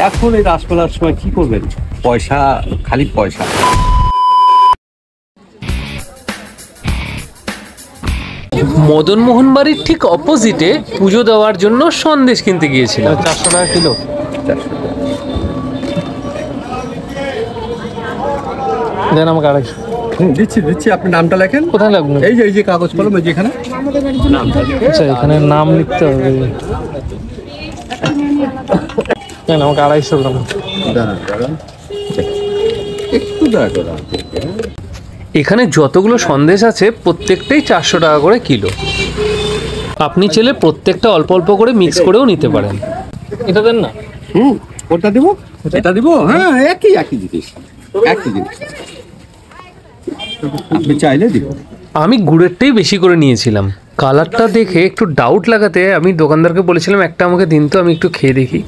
এখন এই রাসমেলার সময় কি করবেন? পয়সা, খালি পয়সা। মদনমোহন বাড়ির ঠিক অপোজিটে পুজো দেওয়ার জন্য সন্দেশ কিনতে গিয়েছিলাম। 400 টাকা কিলো। দেন আমাকে 250। দিচ্ছি, আপনি নামটা লেখেন। কোথায় লাগবে? এই যে কাগজ কলম যেখানে। আচ্ছা, এখানে নাম লিখতে হবে। দেন আমাকে 250 গ্রাম। একটু দয়া করে। এখানে যতগুলো সন্দেশ আছে প্রত্যেকটাই 400 টাকা করে কিলো। আপনি চাইলে প্রত্যেকটা অল্প অল্প করে মিক্স করেও নিতে পারেন। এটা দেন না। ওটা দিব, এটা দিব। হ্যাঁ, একই জিনিস, একই জিনিস। আপনি চাইলে দিব। আমি গুড়েরটাই বেশি করে নিয়েছিলাম। কালারটা দেখে একটু ডাউট লাগাতে আমি দোকানদারকে বলেছিলাম একটা আমাকে দিন তো, আমি একটু খেয়ে দেখি।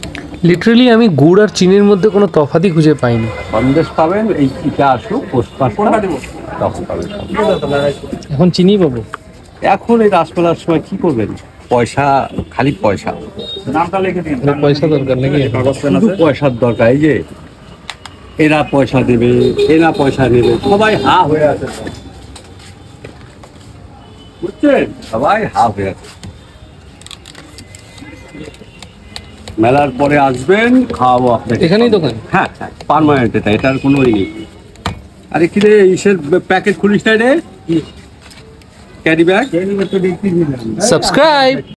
লিটারালি আমি গুড় আর চিনির মধ্যে কোনো তফাতই খুঁজে পাইনি। সন্দেশ পাবেন, এই চিটা আসুক, পোস্টমার্টটা দিব, তখন পাবেন। এখন চিনি পাবো। এখন এই রাসমেলার সময় কি করবেন? পয়সা, খালি পয়সা। নামটা লিখে দিন। পয়সা দরকার নাকি? শুধু পয়সার দরকার। এই যে এরা পয়সা দেবে, এরা পয়সা নেবে, সবাই হা হয়ে আছে, বুঝছেন? সবাই হা হয়ে আছে। মেলার পরে আসবেন, খাওয়াবো আপনাকে। এখানেই দোকান? হ্যাঁ, পার্মানেন্ট। এটার কোনো ই নেই। আরে কি রে, ইসের প্যাকেট খুলিস না রে, ক্যারি ব্যাগ। সাবস্ক্রাইব।